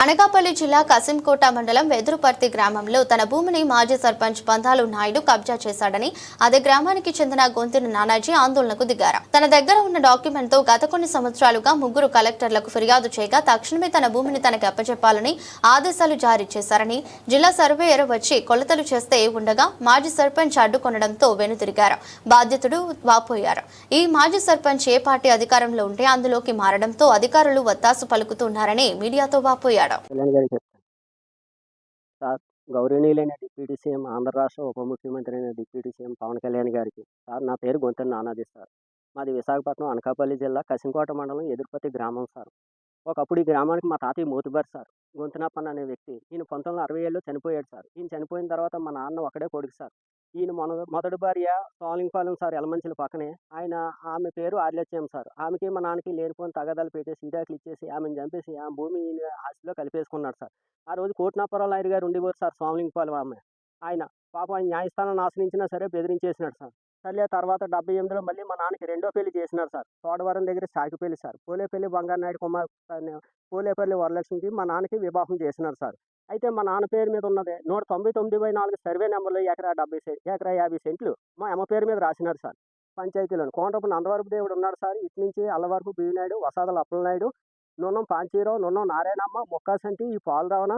అనకాపల్లి జిల్లా కసింకోట మండలం వెదురుపర్తి గ్రామంలో తన భూమిని మాజీ సర్పంచ్ పందాలు నాయుడు కబ్జా చేశాడని అదే గ్రామానికి చెందిన గొంతిన నానాజీ ఆందోళనకు దిగారు. తన దగ్గర ఉన్న డాక్యుమెంట్ తో గత కొన్ని సంవత్సరాలుగా ముగ్గురు కలెక్టర్లకు ఫిర్యాదు చేయగా తక్షణమే తన భూమిని తనకి అప్పచెప్పాలని ఆదేశాలు జారీ చేశారని జిల్లా సర్వేయర్ వచ్చి కొలతలు చేస్తే ఉండగా మాజీ సర్పంచ్ అడ్డుకొనడంతో వెనుతిరిగారు. బాధ్యతుడు వాపోయారు. ఈ మాజీ సర్పంచ్ ఏ పార్టీ అధికారంలో ఉంటే అందులోకి మారడంతో అధికారులు వత్తాసు పలుకుతున్నారని మీడియాతో వాపోయారు. కళ్యాణ్ గారికి చెప్తాను సార్. గౌరవనీయులైన డిప్యూటీ సీఎం, ఆంధ్ర రాష్ట్ర ఉప ముఖ్యమంత్రి అయిన డిప్యూటీ సీఎం పవన్ కళ్యాణ్ గారికి సార్, నా పేరు గొంతెన నానాజీ సార్. మాది విశాఖపట్నం, అనకాపల్లి జిల్లా కసింకోట మండలం ఎదురుపతి గ్రామం సార్. ఒకప్పుడు ఈ గ్రామానికి మా తాతయ్య మోతుబారి సార్, గొంతునప్పన్న అనే వ్యక్తి. ఈయన 1967లో చనిపోయాడు సార్. ఈయన చనిపోయిన తర్వాత మా నాన్న ఒకడే కొడుకు సార్. ఈయన మొదటి భార్య సోలింగపాలెం సార్, ఎలమంచిల పక్కనే. ఆమె పేరు ఆర్లెచ్ఎం సార్. ఆమెకి మా నాన్నకి లేనిపోయిన తగాదాలు పెట్టేసి ఈడాకులు ఇచ్చేసి ఆమెను చంపేసి ఆ భూమి ఈయన ఆస్తిలో కలిపేసుకున్నాడు సార్. ఆ రోజు కోటినాపురం నాయుడు గారు ఉండేవారు సార్, సోలింగపాలెం ఆమె. ఆయన పాపం ఆయన న్యాయస్థానాన్ని ఆశ్రయించినా సరే బెదిరించేసినాడు సార్. సర్లే తర్వాత 78లో మళ్ళీ మా నాన్నకి రెండో పెళ్లి చేసినారు సార్. తోడవరం దగ్గర సాకిపల్లి సార్. పోలేపల్లి బంగారు నాయుడు కుమార్, పోలేపల్లి వరలక్ష్మికి మా నాన్నకి వివాహం చేసినారు సార్. అయితే మా నాన్న పేరు మీద ఉన్నది 199/4 సర్వే నెంబర్లో ఎకరా 50 సెంట్లు మా అమ్మ పేరు మీద రాసినారు సార్. పంచాయతీలోని కోనరపు నందవరపు దేవుడు ఉన్నాడు సార్. ఇటు నుంచి అల్లవరపు బీనాయుడు, వసాదల అప్పలనాయుడు, నున్నం పాంచీరావు, నున్నం నారాయణమ్మ, మొక్కాసంటి, ఈ పాలరావణ,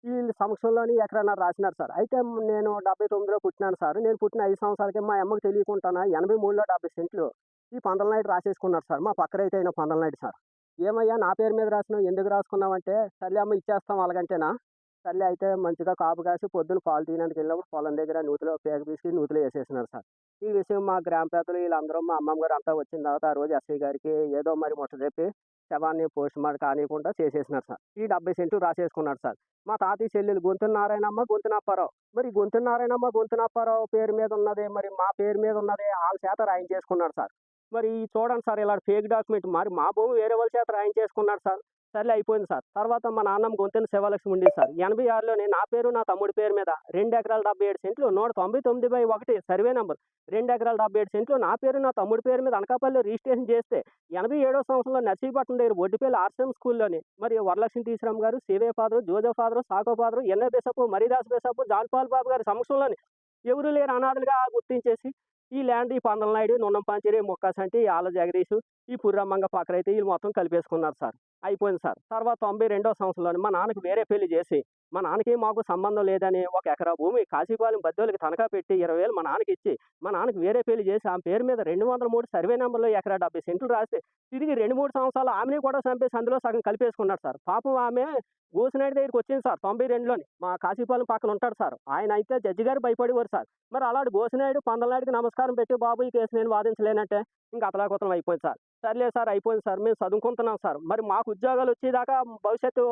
వీళ్ళ సమక్షంలోని ఎకరన్నర రాసినారు సార్. అయితే నేను 79లో పుట్టినాను సార్. నేను పుట్టిన 5 సంవత్సరాలకే మా అమ్మకి తెలియకుండానా 83లో 70 సెంట్లు ఈ పందలనాయుడు రాసేసుకున్నారు సార్. మా పక్క రైతు అయిన పందలనాయుడు సార్. ఏమయ్యా నా పేరు మీద రాసినావు, ఎందుకు రాసుకున్నావంటే, సర్లే అమ్మ ఇచ్చేస్తాం అలాగంటేనా. సర్లే అయితే మంచిగా కాపు కాసి పొద్దున్న పాలు తీయడానికి వెళ్ళినప్పుడు పొలం దగ్గర నూతిలో పేక తీసుకుని నూతిలో వేసేసినారు సార్. ఈ విషయం మా గ్రామ పెద్దలు వీళ్ళందరూ, మా అమ్మమ్మ గారు అంతా వచ్చిన తర్వాత ఆ రోజు ఎస్ఐ గారికి ఏదో మరి ముట్ట చెప్పి శవాన్ని పోస్ట్ మార్టం కానివ్వకుండా చేసేసినారు సార్. ఈ 70 సెంట్లు రాసేసుకున్నాడు సార్. మా తాతయ్య చెల్లెలు గొంతున నారాయణమ్మ, గొంతున అప్పారావు. మరి గొంతున నారాయణమ్మ, గొంతున అప్పారావు పేరు మీద ఉన్నది, మరి మా పేరు మీద ఉన్నది వాళ్ళ చేత రాయించేసుకున్నాడు సార్. మరి చూడండి సార్, ఇలా ఫేక్ డాక్యుమెంట్. మరి మా భూమి వేరే వాళ్ళ చేత రాయించేసుకున్నాడు సార్. సర్లే అయిపోయింది సార్. తర్వాత మా నాన్నమ్మ గొంతెన శివలక్ష్మి ఉండేది సార్. 86లోనే నా పేరు నా తమ్ముడి పేరు మీద 2 ఎకరాల 77 సెంట్లు 199/1 సర్వే నెంబర్ 2 ఎకరాల 77 సెంట్లు నా పేరు నా తమ్ముడి పేరు మీద అనకాపల్లిలో రిజిస్ట్రేషన్ చేస్తే 87వ సంవత్సరంలో నర్సీపట్నం దగ్గర ఒడ్డిపల్లి ఆర్సీఎం స్కూల్లోని మరి వరలక్ష్మి టీశ్రామ్ గారు, సివే ఫాదరు, జోజో ఫాదరు, సాకో ఫాదరు, ఎన్ఏ bishop, Maridas bishop, John Paul Babu గారి సమక్షంలోని ఎవరు లేరు అనాథలుగా గుర్తించేసి ఈ ల్యాండ్ ఈ పందలనాయుడు, నున్నం పాంచేరి, మొక్కాసంటి, ఆల జగదీషు, ఈ పుర్రమ్మంగ పక్కరైతే వీళ్ళు మొత్తం కలిపేసుకున్నారు సార్. అయిపోయింది సార్. తర్వాత 92వ సంవత్సరంలో మా నాన్నకి వేరే పెళ్లి చేసి మా నాన్నకి మాకు సంబంధం లేదని 1 ఎకరా భూమి కాశీపాలెం బద్దోళ్ళకి తనఖా పెట్టి 20,000 మా నాన్నకి ఇచ్చి మా నాన్నకి వేరే పెళ్లి చేసి ఆమె పేరు మీద 203 సర్వే నెంబర్లో ఎకరా 70 సెంట్లు రాస్తే తిరిగి 2-3 సంవత్సరాలు ఆమెని కూడా చంపేసి అందులో సగం కలిపేసుకున్నాడు సార్. పాపం ఆమె గోసినాయుడు దగ్గరికి వచ్చింది సార్ 92లోని. మా కాశీపాలెం పక్కన ఉంటాడు సార్. ఆయన అయితే జడ్జి గారు భయపడేవారు సార్. మరి అలాంటి గోసినాయుడు పందలనాయుడికి నమస్కారం పెట్టి బాబు ఈ కేసు నేను వాదించలేనంటే ఇంకా అతలాకుతలం అయిపోయింది సార్. సర్లే సార్ అయిపోయింది సార్, మేము చదువుకుంటున్నాం సార్. మరి మాకు ఉద్యోగాలు వచ్చేదాకా భవిష్యత్తు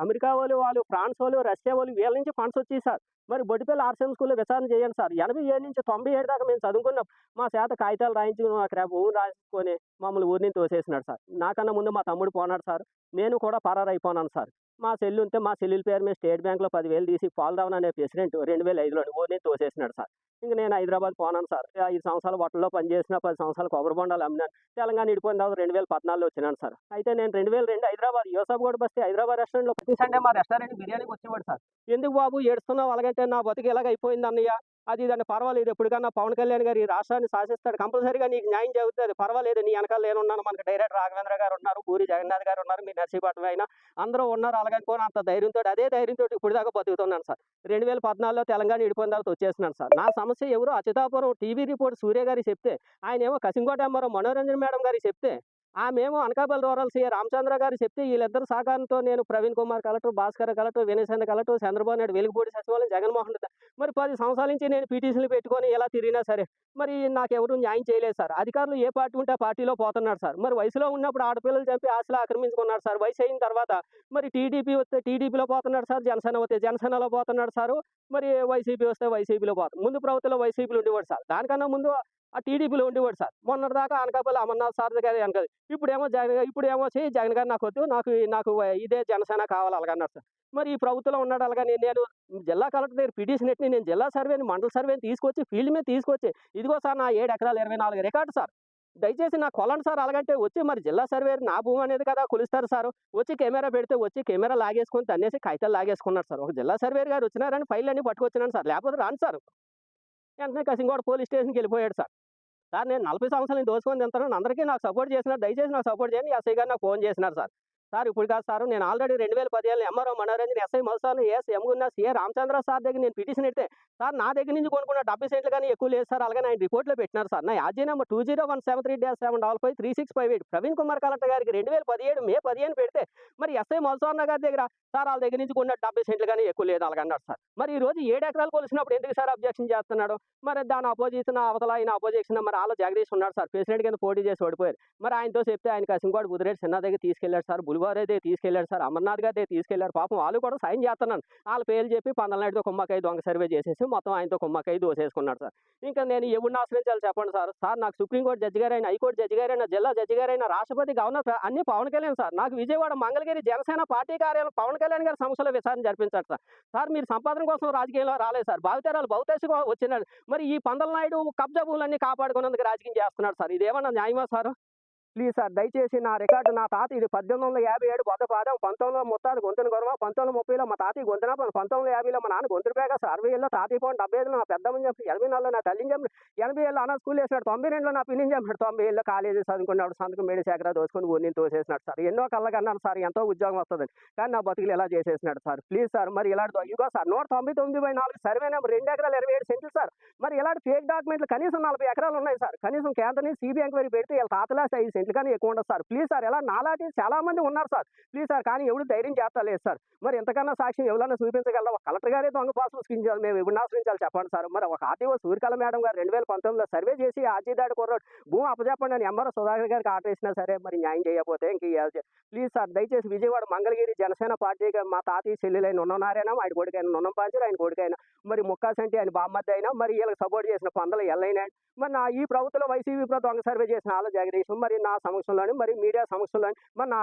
అమెరికా వాళ్ళు, ఫ్రాన్స్ వాళ్ళు, రష్యా వాళ్ళు వీళ్ళ నుంచి ఫండ్స్ వచ్చాయి సార్. మరి బొడ్డిపల్లి ఆర్సీఎం స్కూల్లో విచారణ చేయండి సార్. 87 నుంచి 97 దాకా మేము చదువుకున్నాం. మా చేత కాగితాలు రాయించుకుని అక్కడ ఊరు రాసుకొని మమ్మల్ని ఊరిని తోసేసినాడు సార్. నాకన్నా ముందు మా తమ్ముడు పోనాడు సార్. నేను కూడా పరారైపోనాను సార్. మా చెల్లి ఉంటే మా చెల్లెల పేరు మీద స్టేట్ బ్యాంక్లో 10,000 తీసి పాలరావణ అనే ప్రెసిడెంట్ 2005లోని ఊరిని తోసేసినాడు సార్. ఇంక నేను హైదరాబాద్ పోనాను సార్. 5 సంవత్సరాలు హోటల్లో పనిచేసిన, 10 సంవత్సరాలు కొబ్బరి బొండాలు అమ్మినాను. తెలంగాణ ఇడిపోయిన తర్వాత 2014లో వచ్చినాను సార్. అయితే నేను 2002 హైదరాబాద్ యూసఫ్గూడ బస్తీ హైదరాబాద్ రెస్టారెంట్లో ప్రతి సండే మా రెస్టారెంట్ బిర్యానీకి వచ్చేవాడు సార్. ఎందుకు బాబు ఏడుస్తున్నావు అలాగంటే, నా బతికి ఎలాగ అయిపోయింది అన్నయ్య, అది దాన్ని పర్వాలేదు, ఎప్పటికన్నా పవన్ కళ్యాణ్ గారు ఈ రాష్ట్రాన్ని శాసిస్తాడు, కంపల్సరీగా నీకు న్యాయం జరుగుతుంది, పర్వాలేదు, నీ వెనకాల నేనున్నాను, మనకు డైరెక్టర్ రాఘవేంద్ర గారు ఉన్నారు, పూరి జగన్నాథ్ గారు ఉన్నారు, మీ నర్సీపట్నం అయినా అందరూ ఉన్నారు, అలాగనుకోని అంత ధైర్యంతో అదే ధైర్యంతో ఇప్పుడు దాకా బతుకుతున్నాను సార్. 2014లో తెలంగాణ విడిపోయిన తర్వాత వచ్చేసినాను సార్. నా సమస్య ఎవరు అచ్యుతాపురం టీవీ రిపోర్ట్ సూర్య గారికి చెప్తే, ఆయన ఏమో కసింకోట ఎంఆర్ఓ మనోరంజన్ మేడం గారికి చెప్తే, ఆమెమో అనకాపల్లి రూరల్ సీఏ రామచంద్ర గారు చెప్తే, వీళ్ళిద్దరు సహకారంతో నేను Praveen Kumar collector, Bhaskar collector, Vinayachandra collector, Chandrababu Naidu Velagapudi సచివాలయం, జగన్మోహన్ రెడ్డి మరి 10 సంవత్సరాల నుంచి నేను పిటిషన్లు పెట్టుకొని ఎలా తిరిగినా సరే మరి నాకెవరు న్యాయం చేయలేదు సార్. అధికారులు ఏ పార్టీ ఉంటే ఆ పార్టీలో పోతున్నాడు సార్. మరి వయసులో ఉన్నప్పుడు ఆడపిల్లలు చంపి ఆశలు ఆక్రమించుకున్నాడు సార్. వయసు అయిన తర్వాత మరి టీడీపీ వస్తే టీడీపీలో పోతున్నాడు సార్, జనసేన వస్తే జనసేనలో పోతున్నాడు సారు, మరి వైసీపీ వస్తే వైసీపీలో పోతాడు. ముందు ప్రభుత్వంలో వైసీపీలో ఉండేవాడు సార్, దానికన్నా ముందు ఆ టీడీపీలో ఉండేవాడు సార్. మొన్నటిదాకా అనకాపల్లి అమర్నాథ్ సార్ గారు వెనక, ఇప్పుడేమో జగన్ గారు నాకు వద్దు, నాకు ఇదే జనసేన కావాలి అలాగన్నారు సార్. మరి ఈ ప్రభుత్వంలో ఉన్నాడు అలాగని నేను జిల్లా కలెక్టర్ దగ్గర పిటిషన్ ఎట్టి నేను జిల్లా సర్వేని, మండల సర్వేని తీసుకొచ్చి ఫీల్డ్ మీద తీసుకొచ్చి, ఇదిగో సార్ నా 7 ఎకరాలు 24 రికార్డు సార్. దయచేసి నాకు కొలండి సార్. అలాగంటే వచ్చి మరి జిల్లా సర్వేయర్ నా భూమి అనేది కదా కొలుస్తారు సారు. వచ్చి కెమెరా పెడితే వచ్చి కెమెరా లాగేసుకొని తన్నేసి కాగితాలు లాగేసుకున్నాడు సార్. ఒక జిల్లా సర్వేయర్ గారు వచ్చినారని ఫైళ్ళన్నీ పట్టుకొచ్చినాను సార్. లేకపోతే రాను సార్. వెంటనే కసింగోడ పోలీస్ స్టేషన్‌కెళ్ళిపోయాడు సార్. సార్ నేను 40 సంవత్సరాలు నేను దోచుకొని తింటాను. అందరికీ నాకు సపోర్ట్ చేసినారు. దయచేసి నాకు సపోర్ట్ చేయండి. ఎస్ఐ గారు నాకు ఫోన్ చేసినారు సార్. సార్ ఇప్పుడు కాదు సారు. నేను already 2017 MRO Manoranjan, SI Madhusudan, AS ఎమ్గున్న, సీఏ రామచంద్ర సార్ దగ్గర నేను పిటిషన్ ఎడితే, సార్ నా దగ్గర నుంచి కొనుక్కున్న 70 సెంట్లు గాని ఎక్కువ లేదు సార్. అలాగని ఆయన రిపోర్ట్‌లో పెట్టినారు సార్. నా యాజీ నంబర్ 201737553658 ప్రవీణ్ కుమార్ కలెక్టర్ గారికి 2017 మే 15 పెడితే, మరి ఎస్ఐ మధుసూదన్ గారి దగ్గర సార్ వాళ్ళ దగ్గర నుంచి కొన్న 70 సెంట్లు గాని ఎక్కువ లేదు అలాగన్నారు సార్. మరి ఈ రోజు 7 ఎకరాలు కొలిసినప్పుడు ఎందుకు సార్ అబ్జెక్షన్ చేస్తున్నాడు? మరి దాని అపోజిషన్ అవతల ఆయన అపోజిషన్ మరి ఆళ్ళ జగదీష్ ఉన్నాడు సార్. ప్రెసిడెంట్ కింద పోటీ చేసి ఓడిపోయారు. మరి ఆయనతో చెప్తే ఆయన కసింకోట బుదిరెడ్డి సిన్హా దగ్గర తీసుకెళ్లాడు సార్. బులివారి అయితే తీసుకెళ్లాడు సార్. అమర్నాథ్ గారి దగ్గర తీసుకెళ్లారు. పాపం వాళ్ళు కూడా సాయం చేస్తున్నాను. వాళ్ళ పేర్లు చెప్పి పందలనాయుడుతో కుమ్మక్కై దొంగ సర్వే చేసేసి మొత్తం ఆయనతో కుమ్మక్కై దోసేసుకున్నాడు సార్. ఇంకా నేను ఎవరిని ఆశ్రయించాలి చెప్పండి సార్. సార్ నాకు సుప్రీంకోర్టు జడ్జి గారైనా, హైకోర్టు జడ్జి గారైనా, జిల్లా జడ్జి గారైనా, రాష్ట్రపతి, గవర్నర్ అన్ని పవన్ కళ్యాణ్ సార్. నాకు విజయవాడ మంగళగిరి జనసేన పార్టీ కార్యాలయం పవన్ కళ్యాణ్ గారి సమస్యల విచారణ జరిపించారు సార్. సార్ మీరు సంపాదన కోసం రాజకీయంలో రాలేదు సార్. భావితరాలు భవితశగా వచ్చినారు. మరి ఈ పందలనాయుడు కబ్జా భూములన్నీ కాపాడుకున్నందుకు రాజకీయం చేస్తున్నాడు సార్. ఇదేమన్నా న్యాయమా సార్? ప్లీజ్ సార్ దయచేసి నా రికార్డు నా తాత ఇది 1857 బొద్దపాదెం, 1900 ముత్తాత గొంతున గొరవ, 1930లో మా తాతయ్య గొంతున, 1950లో మా నాన్న గొంతున పేక, 60లో తాతయ్య పోండి, 75లో నా పెద్దమ్మని చెప్పి, 84లో నా తల్లిని చెప్పి, 80 అన్న స్కూల్ వేసినాడు, 92లో నా పిన్నిని చెప్పాడు, 90 కాలేజీ చదువుకున్నాడు, సంతకం మేడి శాఖ దోసుకొని ఊరిని తోసేసినాడు సార్. ఎన్నో కళ్ళకన్నాను సార్ ఎంతో ఉద్యోగం వస్తుందని, కానీ నా బతుకులు ఎలా చేసేసినాడు సార్. ప్లీజ్ సార్ మరి ఇలాంటి ఇదిగో సార్ 199/4 సర్వే నెంబర్ 2 ఎకరాలు 27 సెంట్లు సార్. మరి ఇలాంటి ఫేక్ డాక్యుమెంట్లు కనీసం 40 ఎకరాలు ఉన్నాయి సార్. కనీసం కేంద్రం సిబిఐ ఎంక్వైరీ పెడితే వీళ్ళ తాతలా 5 సెంట్లు కానీ ఎక్కువ ఉండదు సార్. ప్లీజ్ సార్ ఎలా నాలాంటి చాలా మంది ఉన్నారు సార్. ప్లీజ్ సార్ కానీ ఎవరు ధైర్యం చేస్తలేదు సార్. మరి ఎంతకన్నా సాక్ష్యం ఎవరైనా చూపించగలరా? ఒక కలెక్టర్ గారే దొంగ పాసులు సృష్టించాలి, మేము ఎవరిని ఆశ్రయించాలి చెప్పండి సార్. మరి ఒక ఆర్టీఓ సూర్యకళ మేడం గారు 2019లో సర్వే చేసి ఆర్జీదాడి కుర్రాడు భూమి అప్పచెప్పండి అని ఎంఆర్ఓ సుధాకర్ గారికి ఆర్డర్ వేసినా సరే మరి న్యాయం చేయకపోతే ఇంక ప్లీజ్ సార్ దయచేసి విజయవాడ మంగళగిరి జనసేన పార్టీగా మా తాతయ్య చెల్లెలైన ఉన్ననారైనా ఆయన కొడుకైనా నున్నం పాంచారు, ఆయన కొడుకైనా మరి ముక్కాసంటి ఆయన బామ్మద్ది అయినా మరి వీళ్ళకి సపోర్ట్ చేసిన పందల ఎల్లైనా మరి నా ఈ ప్రభుత్వంలో వైసీపీ ప్రభుత్వం దొంగ సర్వే చేసిన వాళ్ళ జగదీశం మరి నా సమక్షంలోని మరి మీడియా సమక్షంలోని మరి నా